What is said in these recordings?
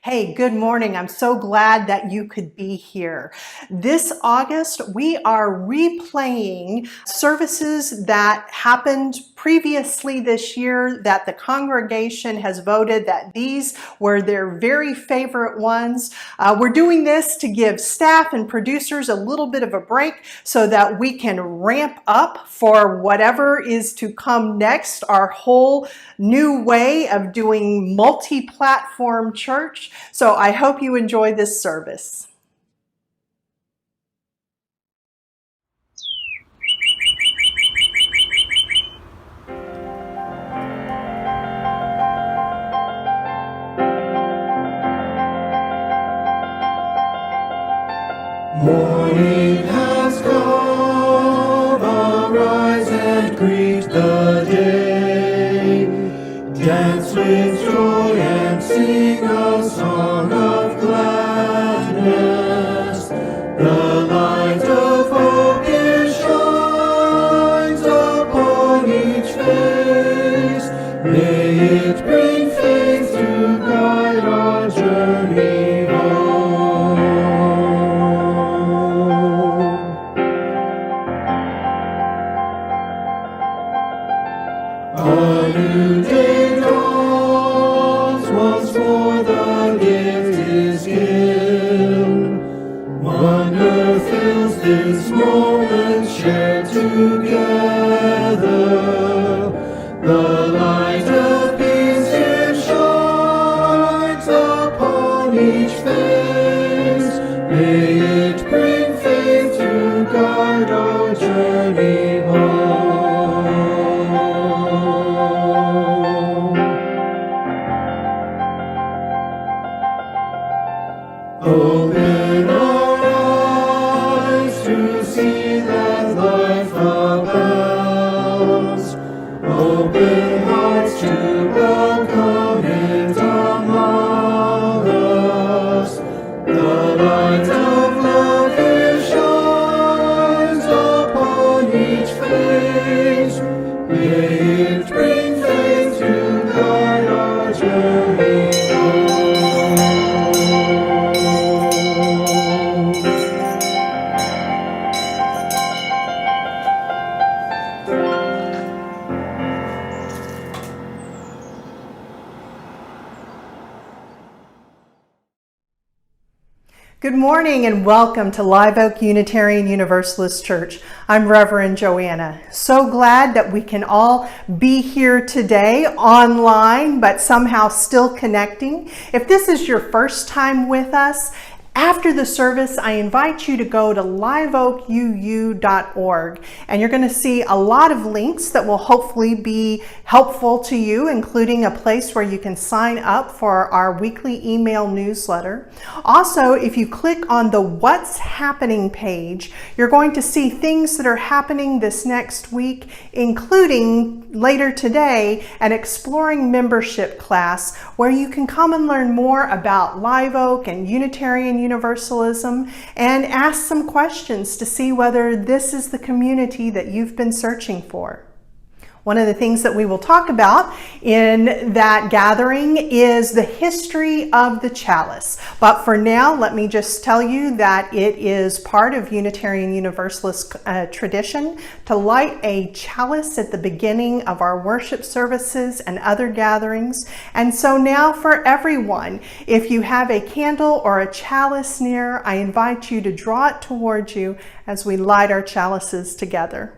Hey, good morning. I'm so glad that you could be here. This August, we are replaying services that happened previously this year that the congregation has voted that these were their very favorite ones. We're doing this to give staff and producers a little bit of a break so that we can ramp up for whatever is to come next, our whole new way of doing multi-platform church. So I hope you enjoy this service. Morning has come, arise and greet the day. Dance with joy and sing a song of gladness. The light of hope it shines upon each face. May it bring faith to guide our journey home. A new day dawns, once more the gift is given. Wonder fills this moment shared together. The light of peace it shines upon each face. May it bring faith to guide our journey home. Open our eyes to see that life abounds. Open hearts to welcome it among us. The light of love it shines upon each face. May it bring faith to guide our journey home. Good morning and welcome to Live Oak Unitarian Universalist Church. I'm Reverend Joanna. So glad that we can all be here today online, but somehow still connecting. If this is your first time with us, after the service, I invite you to go to liveoakuu.org, and you're going to see a lot of links that will hopefully be helpful to you, including a place where you can sign up for our weekly email newsletter. Also, if you click on the What's Happening page, you're going to see things that are happening this next week, including later today, an Exploring Membership class where you can come and learn more about Live Oak and Unitarian Universalism and ask some questions to see whether this is the community that you've been searching for. One of the things that we will talk about in that gathering is the history of the chalice. But for now, let me just tell you that it is part of Unitarian Universalist tradition to light a chalice at the beginning of our worship services and other gatherings. And so now for everyone, if you have a candle or a chalice near, I invite you to draw it towards you as we light our chalices together.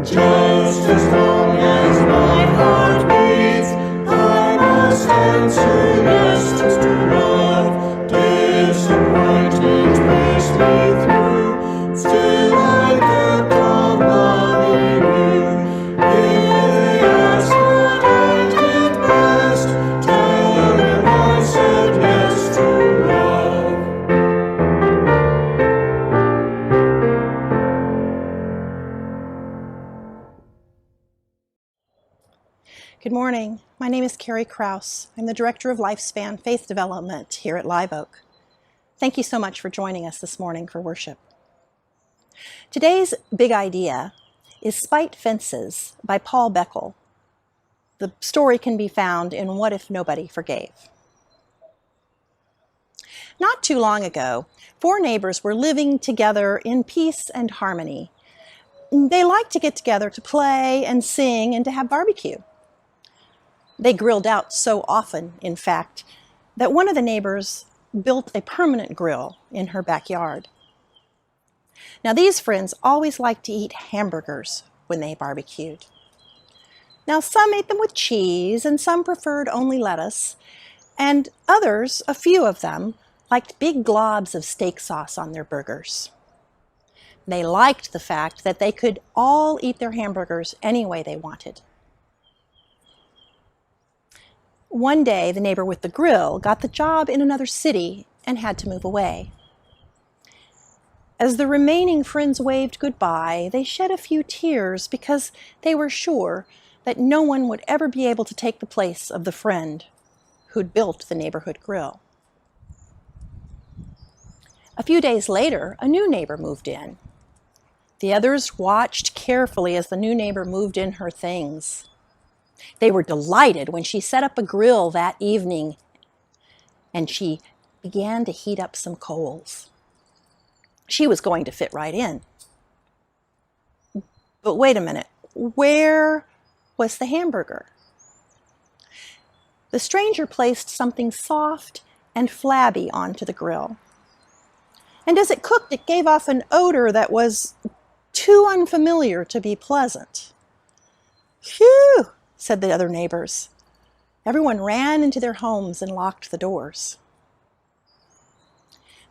Just as long as my heart beats, I must answer yes to love. Disappointment pierced me through, still I kept on loving you. If they ask what I did best, tell them I said yes to love. Good morning. My name is Carrie Krause. I'm the Director of Lifespan Faith Development here at Live Oak. Thank you so much for joining us this morning for worship. Today's big idea is Spite Fences by Paul Beckel. The story can be found in What If Nobody Forgave. Not too long ago, 4 neighbors were living together in peace and harmony. They liked to get together to play and sing and to have barbecue. They grilled out so often, in fact, that one of the neighbors built a permanent grill in her backyard. Now, these friends always liked to eat hamburgers when they barbecued. Now, some ate them with cheese, and some preferred only lettuce, and others, a few of them, liked big globs of steak sauce on their burgers. They liked the fact that they could all eat their hamburgers any way they wanted. One day, the neighbor with the grill got the job in another city and had to move away. As the remaining friends waved goodbye, they shed a few tears because they were sure that no one would ever be able to take the place of the friend who'd built the neighborhood grill. A few days later, a new neighbor moved in. The others watched carefully as the new neighbor moved in her things. They were delighted when she set up a grill that evening and she began to heat up some coals. She was going to fit right in. But wait a minute, where was the hamburger? The stranger placed something soft and flabby onto the grill. And as it cooked, it gave off an odor that was too unfamiliar to be pleasant. Phew, said the other neighbors. Everyone ran into their homes and locked the doors.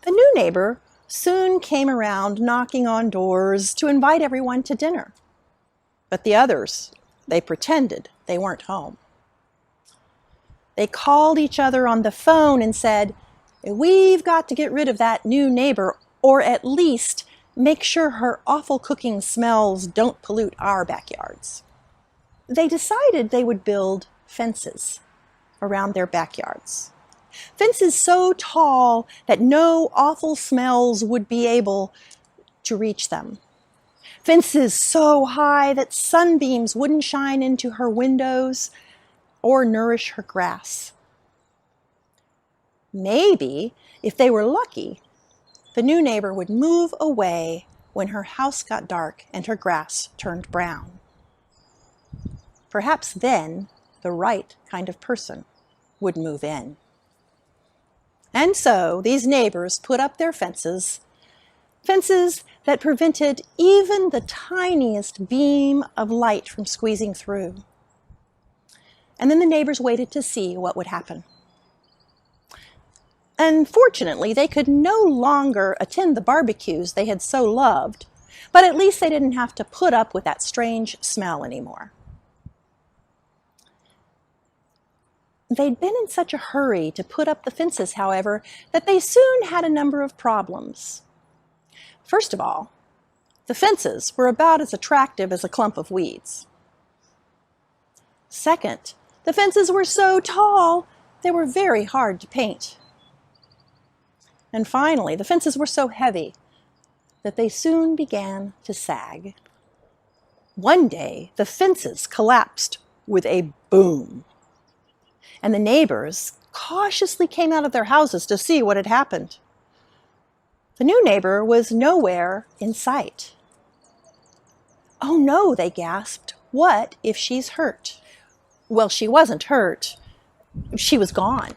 The new neighbor soon came around knocking on doors to invite everyone to dinner. But the others, they pretended they weren't home. They called each other on the phone and said, "We've got to get rid of that new neighbor, or at least make sure her awful cooking smells don't pollute our backyards." They decided they would build fences around their backyards. Fences so tall that no awful smells would be able to reach them. Fences so high that sunbeams wouldn't shine into her windows or nourish her grass. Maybe, if they were lucky, the new neighbor would move away when her house got dark and her grass turned brown. Perhaps then the right kind of person would move in. And so these neighbors put up their fences that prevented even the tiniest beam of light from squeezing through. And then the neighbors waited to see what would happen. Unfortunately, they could no longer attend the barbecues they had so loved, but at least they didn't have to put up with that strange smell anymore. They'd been in such a hurry to put up the fences, however, that they soon had a number of problems. First of all, the fences were about as attractive as a clump of weeds. Second, the fences were so tall, they were very hard to paint. And finally, the fences were so heavy that they soon began to sag. One day, the fences collapsed with a boom. And the neighbors cautiously came out of their houses to see what had happened. The new neighbor was nowhere in sight. "Oh no," they gasped. "What if she's hurt?" Well, she wasn't hurt. She was gone.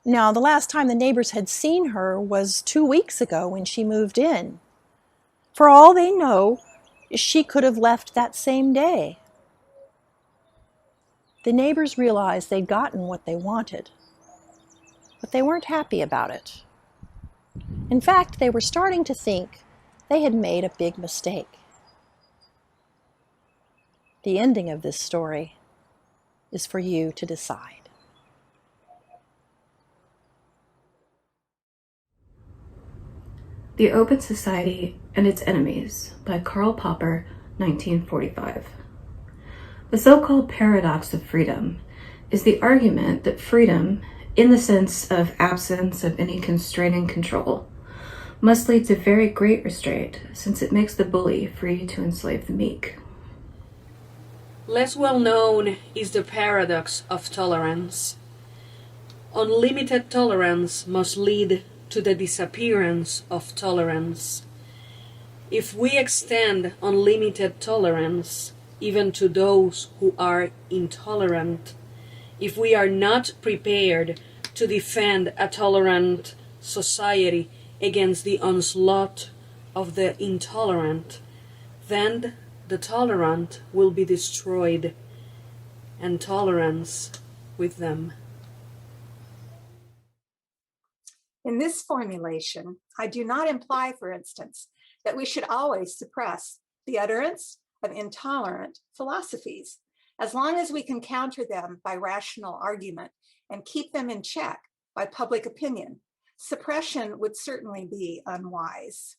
Now, the last time the neighbors had seen her was 2 weeks ago when she moved in. For all they know, She could have left that same day. The neighbors realized they'd gotten what they wanted, but they weren't happy about it. In fact, they were starting to think they had made a big mistake. The ending of this story is for you to decide. The Open Society and Its Enemies by Karl Popper, 1945. The so-called paradox of freedom is the argument that freedom, in the sense of absence of any constraining control, must lead to very great restraint, since it makes the bully free to enslave the meek. Less well known is the paradox of tolerance. Unlimited tolerance must lead to the disappearance of tolerance. If we extend unlimited tolerance even to those who are intolerant, if we are not prepared to defend a tolerant society against the onslaught of the intolerant, then the tolerant will be destroyed, and tolerance with them. In this formulation, I do not imply, for instance, that we should always suppress the utterance of intolerant philosophies, as long as we can counter them by rational argument and keep them in check by public opinion. Suppression would certainly be unwise.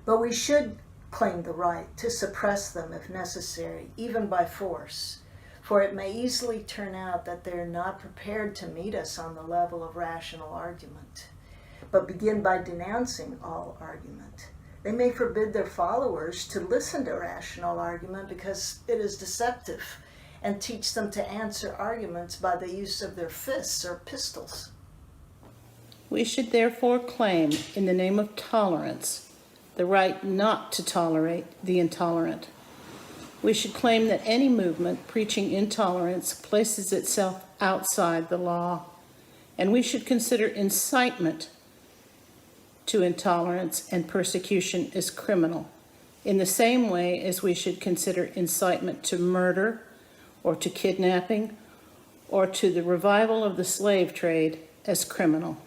But we should claim the right to suppress them if necessary, even by force, for it may easily turn out that they're not prepared to meet us on the level of rational argument, but begin by denouncing all argument. They may forbid their followers to listen to rational argument because it is deceptive, and teach them to answer arguments by the use of their fists or pistols. We should therefore claim, in the name of tolerance, the right not to tolerate the intolerant. We should claim that any movement preaching intolerance places itself outside the law, and we should consider incitement to intolerance and persecution as criminal, in the same way as we should consider incitement to murder or to kidnapping or to the revival of the slave trade as criminal.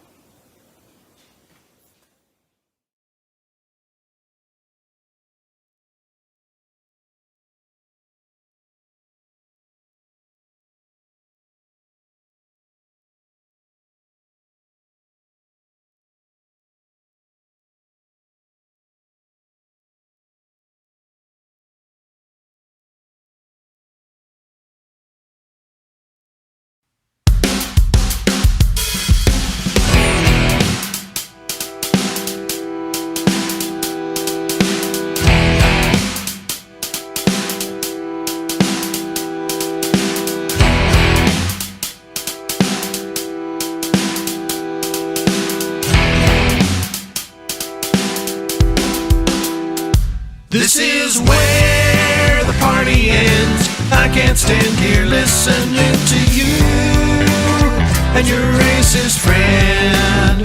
This is where the party ends. I can't stand here listening to you and your racist friend.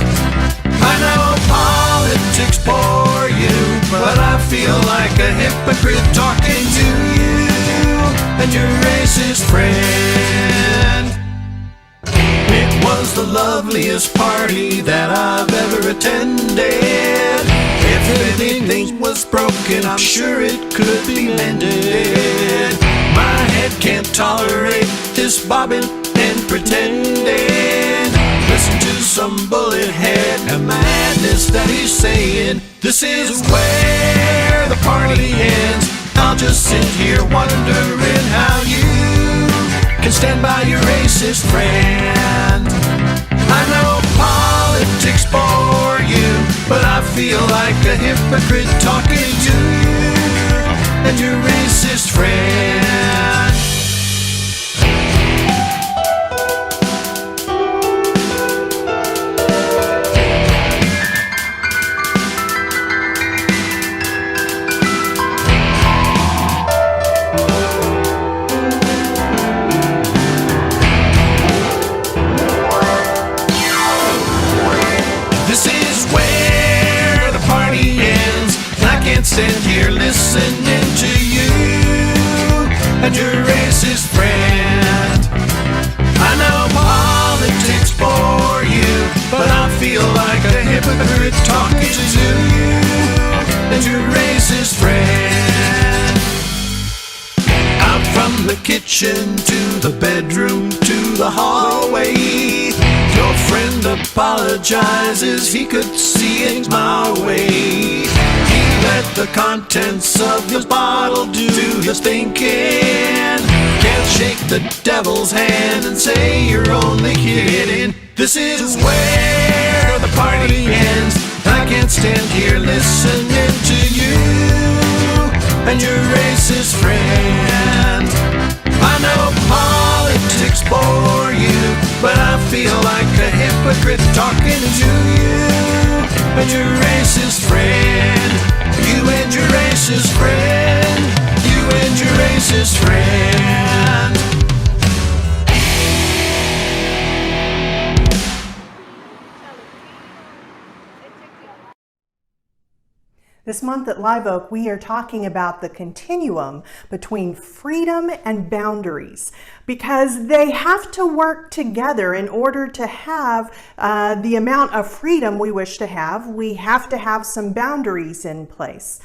I know politics bore you, but I feel like a hypocrite talking to you and your racist friend. It was the loveliest party that I've ever attended. If anything was broken, I'm sure it could be mended. My head can't tolerate this bobbing and pretending. Listen to some bullet head and madness that he's saying. This is where the party ends. I'll just sit here wondering how you can stand by your racist friend. I know politics bore you, but I feel like a hypocrite talking to you and your racist friend. Stand here and your racist friend. Out from the kitchen to the bedroom to the hallway, your friend apologizes, he could see it my way. He let the contents of his bottle do his thinking. Can't shake the devil's hand and say you're only kidding. This is where the party ends. I can't stand here listening to you and your racist friend. I know politics bore you, but I feel like a hypocrite talking to you and your racist friend. You and your racist friend. You and your racist friend. This month at Live Oak, we are talking about the continuum between freedom and boundaries, because they have to work together in order to have the amount of freedom we wish to have. We have to have some boundaries in place.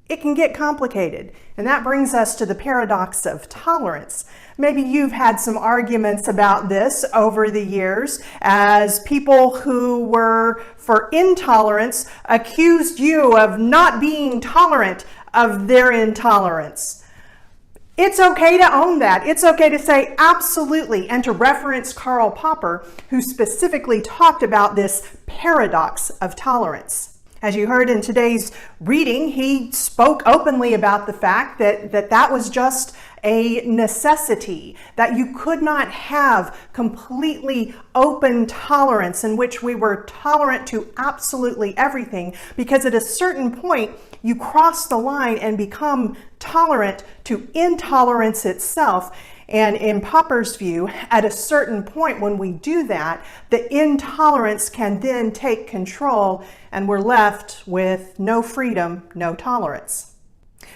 It can get complicated, and that brings us to the paradox of tolerance. Maybe you've had some arguments about this over the years, as people who were for intolerance accused you of not being tolerant of their intolerance. It's okay to own that. It's okay to say absolutely, and to reference Karl Popper, who specifically talked about this paradox of tolerance. As you heard in today's reading, he spoke openly about the fact that was just a necessity, that you could not have completely open tolerance in which we were tolerant to absolutely everything, because at a certain point you cross the line and become tolerant to intolerance itself. And in Popper's view, at a certain point when we do that, the intolerance can then take control and we're left with no freedom, no tolerance.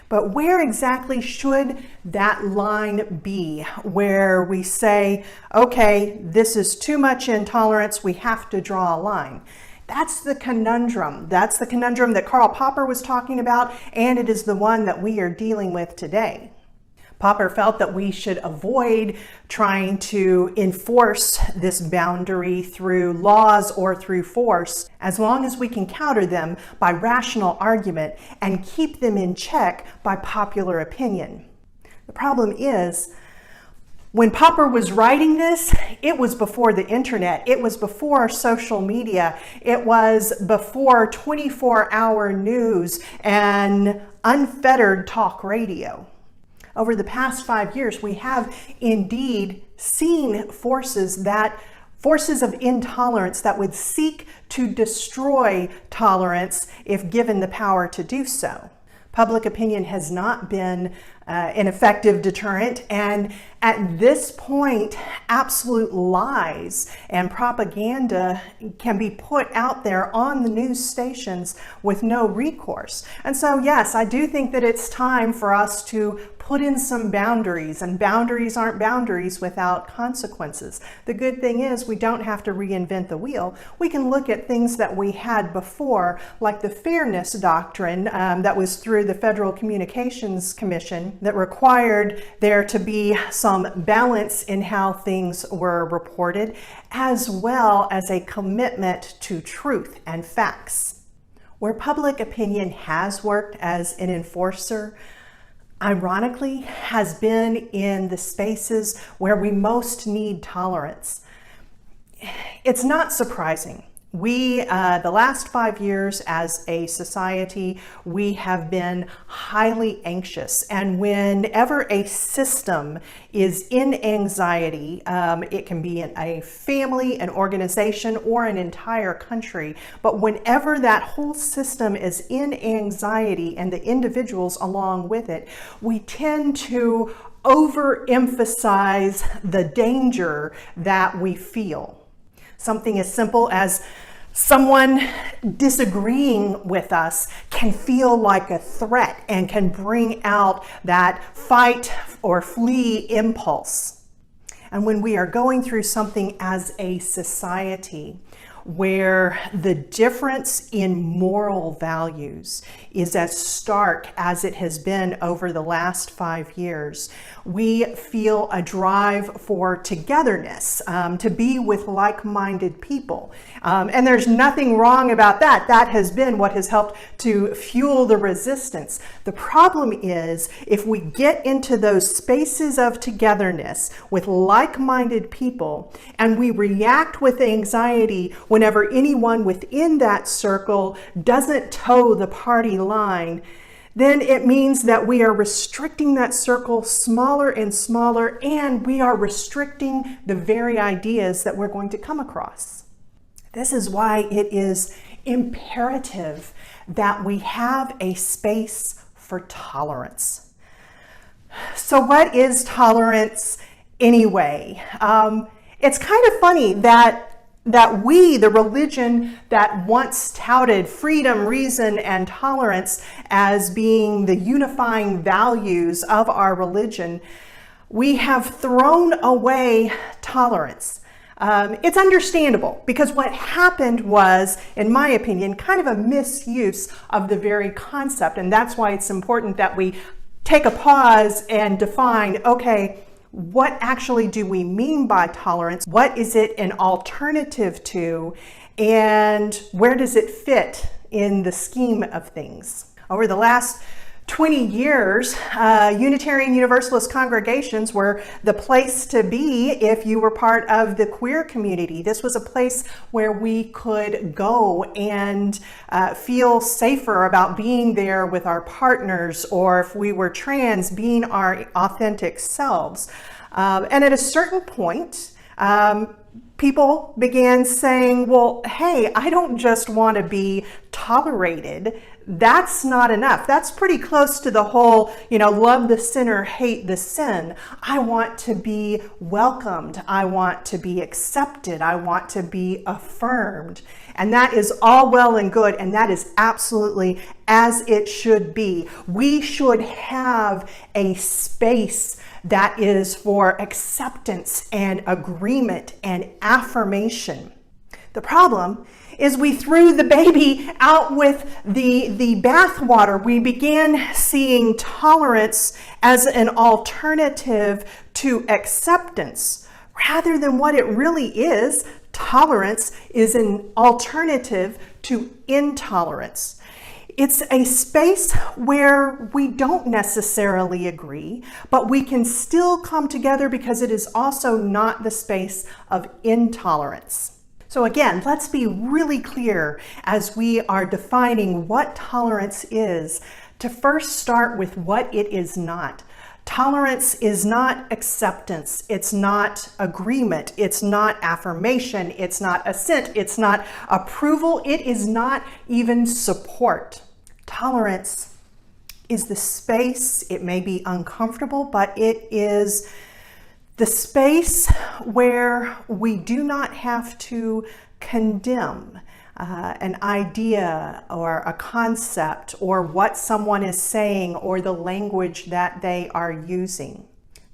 But where exactly should that line be where we say, okay, this is too much intolerance, we have to draw a line? That's the conundrum. That's the conundrum that Karl Popper was talking about, and it is the one that we are dealing with today. Popper felt that we should avoid trying to enforce this boundary through laws or through force, as long as we can counter them by rational argument and keep them in check by popular opinion. The problem is, when Popper was writing this, it was before the internet, it was before social media, it was before 24-hour news and unfettered talk radio. Over the past 5 years, we have indeed seen forces of intolerance that would seek to destroy tolerance if given the power to do so. Public opinion has not been an effective deterrent, and at this point, absolute lies and propaganda can be put out there on the news stations with no recourse. And so, yes, I do think that it's time for us to put in some boundaries, and boundaries aren't boundaries without consequences. The good thing is we don't have to reinvent the wheel. We can look at things that we had before, like the fairness doctrine that was through the Federal Communications Commission, that required there to be some balance in how things were reported, as well as a commitment to truth and facts. Where public opinion has worked as an enforcer, ironically, has been in the spaces where we most need tolerance. It's not surprising. We, the last 5 years as a society, we have been highly anxious. And whenever a system is in anxiety, it can be in a family, an organization, or an entire country. But whenever that whole system is in anxiety and the individuals along with it, we tend to overemphasize the danger that we feel. Something as simple as someone disagreeing with us can feel like a threat and can bring out that fight or flee impulse. And when we are going through something as a society, where the difference in moral values is as stark as it has been over the last 5 years. We feel a drive for togetherness, to be with like-minded people. And there's nothing wrong about that. That has been what has helped to fuel the resistance. The problem is if we get into those spaces of togetherness with like-minded people and we react with anxiety whenever anyone within that circle doesn't toe the party line, then it means that we are restricting that circle smaller and smaller, and we are restricting the very ideas that we're going to come across. This is why it is imperative that we have a space for tolerance. So what is tolerance anyway? It's kind of funny that we, the religion that once touted freedom, reason, and tolerance as being the unifying values of our religion, we have thrown away tolerance. It's understandable because what happened was, in my opinion, kind of a misuse of the very concept. And that's why it's important that we take a pause and define, okay, what actually do we mean by tolerance? What is it an alternative to? And where does it fit in the scheme of things? Over the last 20 years, Unitarian Universalist congregations were the place to be if you were part of the queer community. This was a place where we could go and feel safer about being there with our partners, or if we were trans, being our authentic selves. And at a certain point, people began saying, well, hey, I don't just want to be tolerated. That's not enough. That's pretty close to the whole, love the sinner, hate the sin. I want to be welcomed. I want to be accepted. I want to be affirmed. And that is all well and good. And that is absolutely as it should be. We should have a space that is for acceptance and agreement and affirmation. The problem is we threw the baby out with the bathwater. We began seeing tolerance as an alternative to acceptance. Rather than what it really is, tolerance is an alternative to intolerance. It's a space where we don't necessarily agree, but we can still come together because it is also not the space of intolerance. So again, let's be really clear as we are defining what tolerance is, to first start with what it is not. Tolerance is not acceptance, it's not agreement, it's not affirmation, it's not assent, it's not approval, it is not even support. Tolerance is the space, it may be uncomfortable, but it is the space where we do not have to condemn an idea or a concept or what someone is saying or the language that they are using.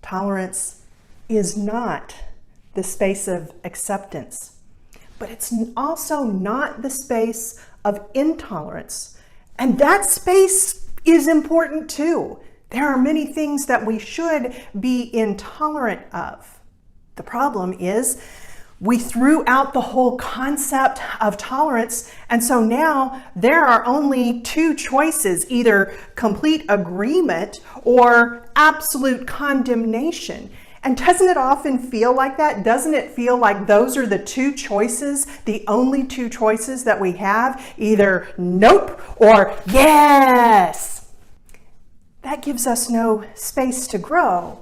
Tolerance is not the space of acceptance, but it's also not the space of intolerance. And that space is important too. There are many things that we should be intolerant of. The problem is we threw out the whole concept of tolerance, and so now there are only two choices, either complete agreement or absolute condemnation. And doesn't it often feel like that? Doesn't it feel like those are the two choices, the only two choices that we have? Either nope or yes. That gives us no space to grow.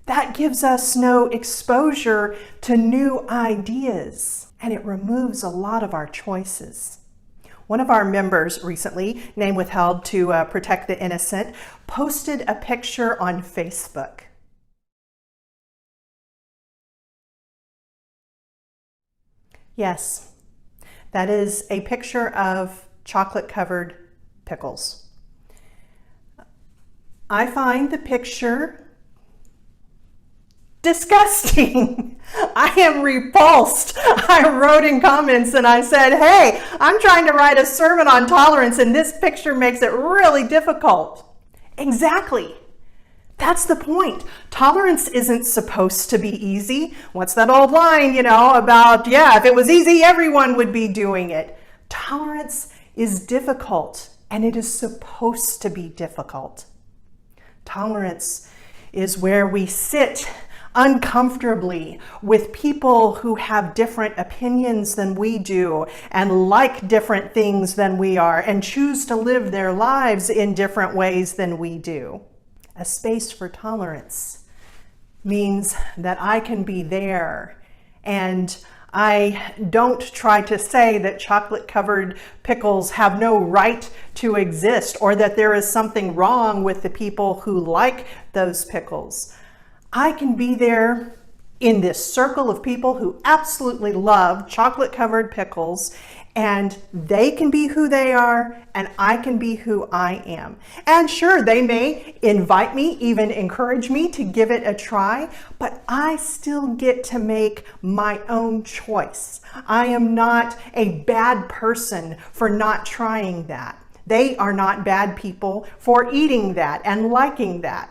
That gives us no exposure to new ideas, and it removes a lot of our choices. One of our members recently, name withheld to protect the innocent, posted a picture on Facebook. Yes, that is a picture of chocolate-covered pickles. I find the picture disgusting. I am repulsed. I wrote in comments and I said, hey, I'm trying to write a sermon on tolerance and this picture makes it really difficult. Exactly. That's the point. Tolerance isn't supposed to be easy. What's that old line, about, if it was easy, everyone would be doing it. Tolerance is difficult, and it is supposed to be difficult. Tolerance is where we sit uncomfortably with people who have different opinions than we do and like different things than we are and choose to live their lives in different ways than we do. A space for tolerance means that I can be there, and I don't try to say that chocolate-covered pickles have no right to exist or that there is something wrong with the people who like those pickles. I can be there in this circle of people who absolutely love chocolate-covered pickles, and they can be who they are, and I can be who I am. And sure, they may invite me, even encourage me to give it a try, but I still get to make my own choice. I am not a bad person for not trying that. They are not bad people for eating that and liking that.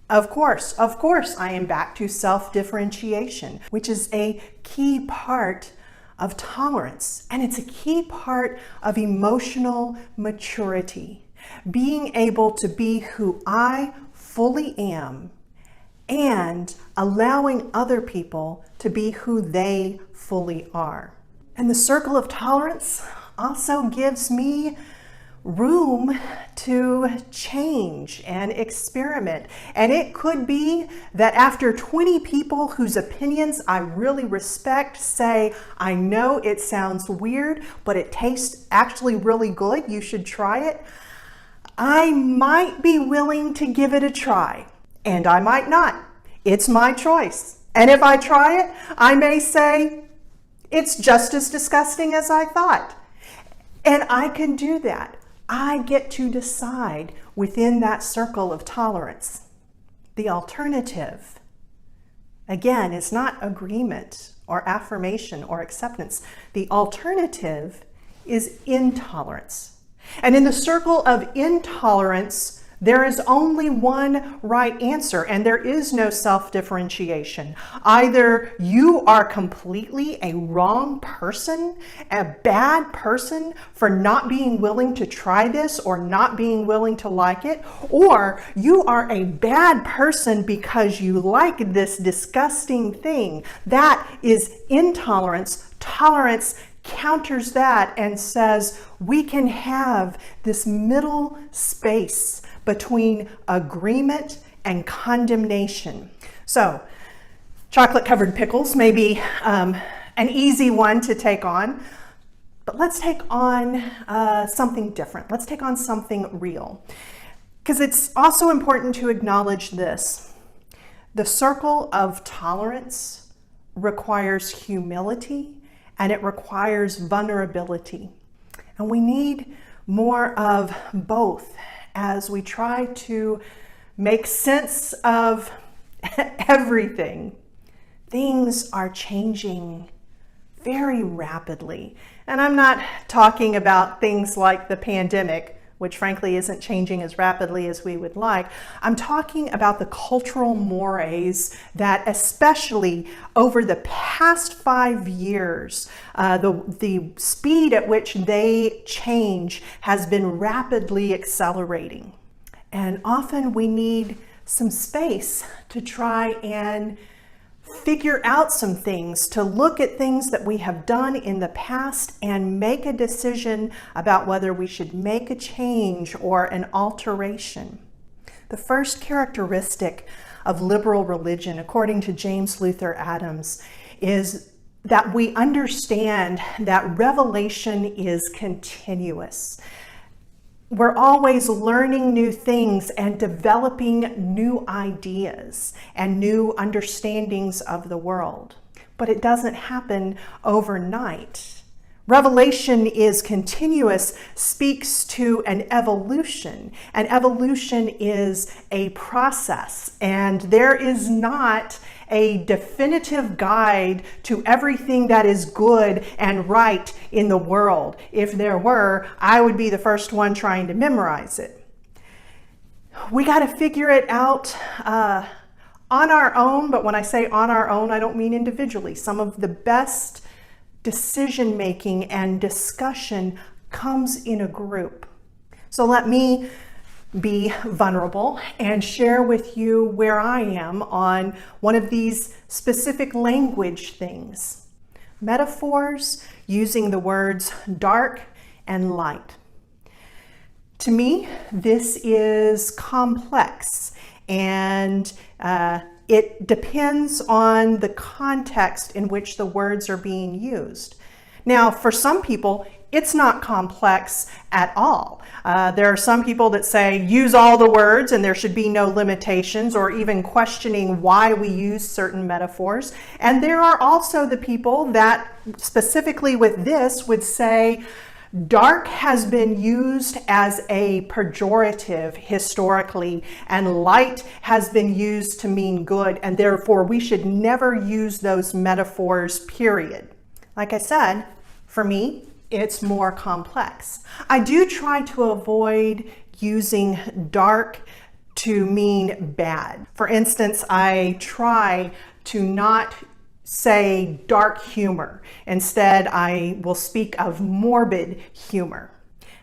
Of course, I am back to self-differentiation, which is a key part of tolerance, and it's a key part of emotional maturity. Being able to be who I fully am and allowing other people to be who they fully are. And the circle of tolerance also gives me room to change and experiment. And it could be that after 20 people whose opinions I really respect say, I know it sounds weird, but it tastes actually really good, you should try it, I might be willing to give it a try. And I might not. It's my choice. And if I try it, I may say, it's just as disgusting as I thought. And I can do that. I get to decide within that circle of tolerance. The alternative, again, is not agreement or affirmation or acceptance. The alternative is intolerance. And in the circle of intolerance, there is only one right answer, and there is no self-differentiation. Either you are completely a wrong person, a bad person for not being willing to try this or not being willing to like it, or you are a bad person because you like this disgusting thing. That is intolerance. Tolerance counters that and says we can have this middle space between agreement and condemnation. So, chocolate-covered pickles may be an easy one to take on, but let's take on something different. Let's take on something real. Because it's also important to acknowledge this. The circle of tolerance requires humility and it requires vulnerability. And we need more of both as we try to make sense of everything. Things are changing very rapidly. And I'm not talking about things like the pandemic, which frankly isn't changing as rapidly as we would like. I'm talking about the cultural mores that especially over the past 5 years, the speed at which they change has been rapidly accelerating. And often we need some space to try and figure out some things, to look at things that we have done in the past and make a decision about whether we should make a change or an alteration. The first characteristic of liberal religion, according to James Luther Adams, is that we understand that revelation is continuous. We're always learning new things and developing new ideas and new understandings of the world. But it doesn't happen overnight. Revelation is continuous, speaks to an evolution. And evolution is a process, and there is not a definitive guide to everything that is good and right in the world. If there were, I would be the first one trying to memorize it. We got to figure it out on our own, but when I say on our own, I don't mean individually. Some of the best decision making and discussion comes in a group. So let me be vulnerable and share with you where I am on one of these specific language things. Metaphors using the words dark and light. To me, this is complex, and it depends on the context in which the words are being used. Now, for some people, it's not complex at all. There are some people that say use all the words and there should be no limitations, or even questioning why we use certain metaphors. And there are also the people that specifically with this would say dark has been used as a pejorative historically, and light has been used to mean good, and therefore we should never use those metaphors, period. Like I said, for me, it's more complex. I do try to avoid using dark to mean bad. For instance, I try to not say dark humor. Instead, I will speak of morbid humor.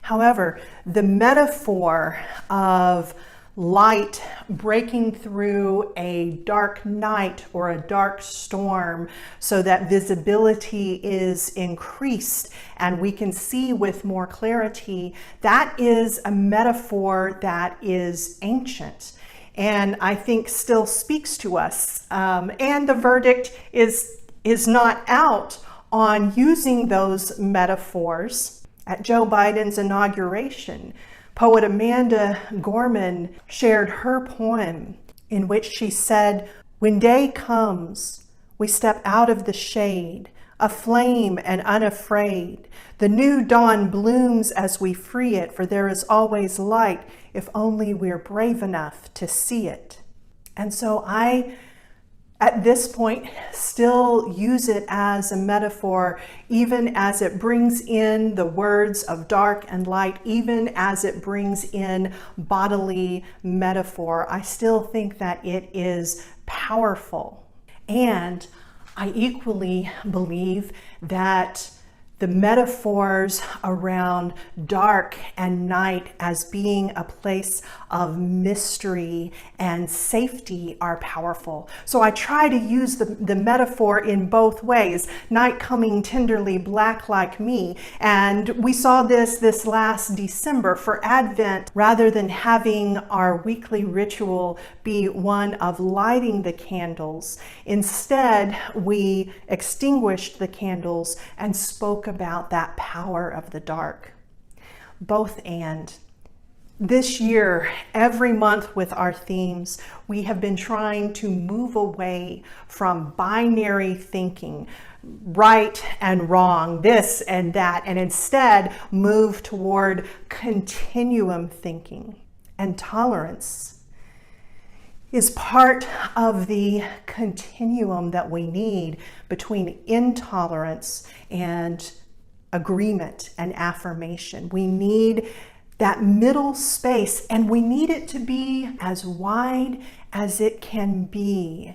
However, the metaphor of light breaking through a dark night or a dark storm so that visibility is increased and we can see with more clarity, that is a metaphor that is ancient, and I think still speaks to us. And the verdict is not out on using those metaphors. At Joe Biden's inauguration, poet Amanda Gorman shared her poem in which she said, "When day comes, we step out of the shade, aflame and unafraid. The new dawn blooms as we free it, for there is always light if only we're brave enough to see it." And so I, at this point, still use it as a metaphor, even as it brings in the words of dark and light, even as it brings in bodily metaphor. I still think that it is powerful. And I equally believe that the metaphors around dark and night as being a place of mystery and safety are powerful. So I try to use the metaphor in both ways. Night coming tenderly black like me. And we saw this last December for Advent. Rather than having our weekly ritual be one of lighting the candles, instead we extinguished the candles and spoke about that power of the dark. Both and. This year, every month with our themes, we have been trying to move away from binary thinking, right and wrong, this and that, and instead move toward continuum thinking. And tolerance is part of the continuum that we need between intolerance and agreement and affirmation. We need that middle space, and we need it to be as wide as it can be.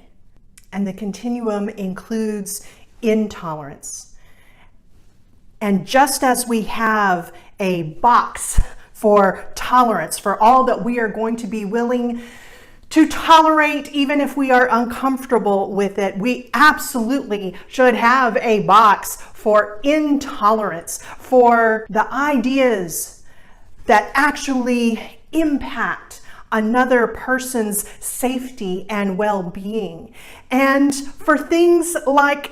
And the continuum includes intolerance. And just as we have a box for tolerance, for all that we are going to be willing to tolerate, even if we are uncomfortable with it, we absolutely should have a box for intolerance, for the ideas that actually impact another person's safety and well-being. And for things like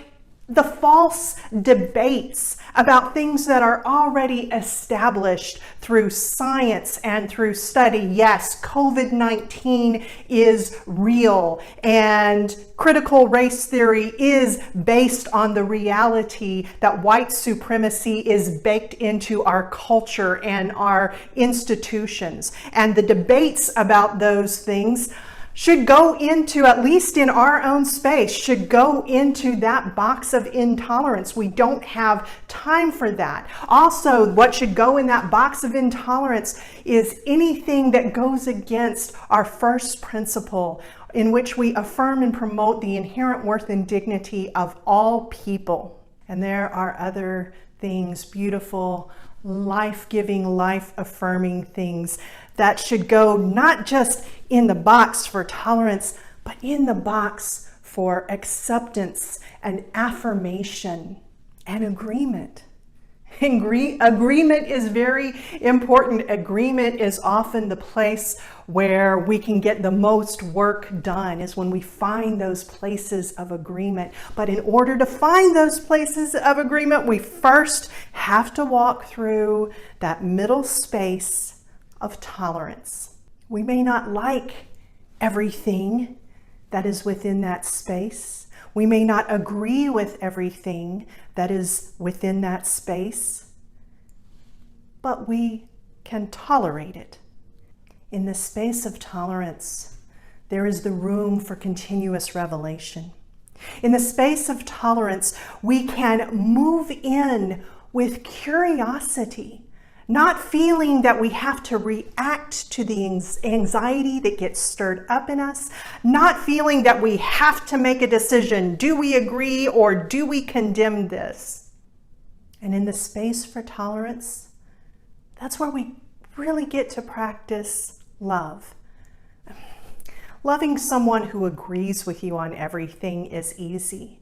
the false debates about things that are already established through science and through study. Yes, COVID-19 is real, and critical race theory is based on the reality that white supremacy is baked into our culture and our institutions. And the debates about those things should go into, at least in our own space, should go into that box of intolerance. We don't have time for that. Also, what should go in that box of intolerance is anything that goes against our first principle, in which we affirm and promote the inherent worth and dignity of all people. And there are other things, beautiful, life-giving, life-affirming things that should go not just in the box for tolerance, but in the box for acceptance and affirmation and agreement. Agreement is very important. Agreement is often the place where we can get the most work done, is when we find those places of agreement. But in order to find those places of agreement, we first have to walk through that middle space of tolerance. We may not like everything that is within that space. We may not agree with everything that is within that space, but we can tolerate it. In the space of tolerance, there is the room for continuous revelation. In the space of tolerance, we can move in with curiosity, not feeling that we have to react to the anxiety that gets stirred up in us, not feeling that we have to make a decision. Do we agree or do we condemn this? And in the space for tolerance, that's where we really get to practice love. Loving someone who agrees with you on everything is easy.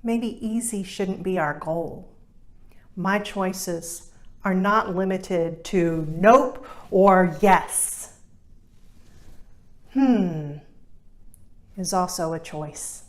Maybe easy shouldn't be our goal. My choices are not limited to nope or yes. Is also a choice.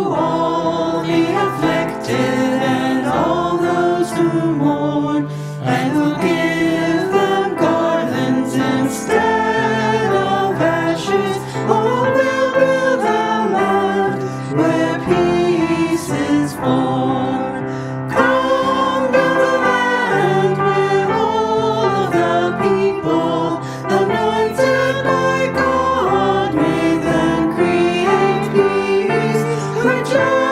all the afflicted and all those who mourn, and will give them garlands instead of ashes. Oh, will build a land where peace is born. Come, build a land where all the people, anointed by God, may then create peace. Rejoice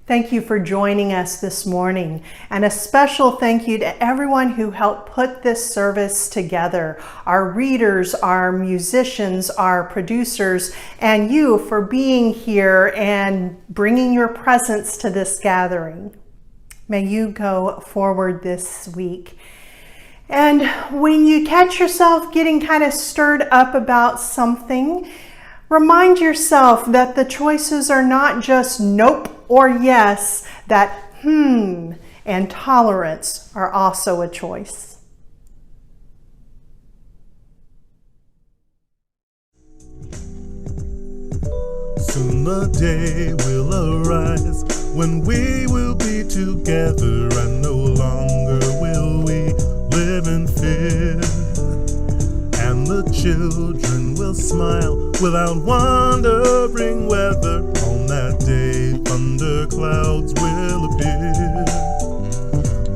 Thank you for joining us this morning, and a special thank you to everyone who helped put this service together. Our readers, our musicians, our producers, and you for being here and bringing your presence to this gathering. May you go forward this week. And when you catch yourself getting kind of stirred up about something, remind yourself that the choices are not just nope or yes, that and tolerance are also a choice. Soon the day will arise when we will be together, and no longer will we live in fear. And the children will smile without wondering whether on that day thunder clouds will appear.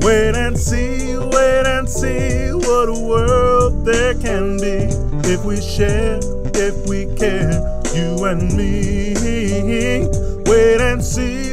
Wait and see what a world there can be if we share, if we care, you and me. Wait and see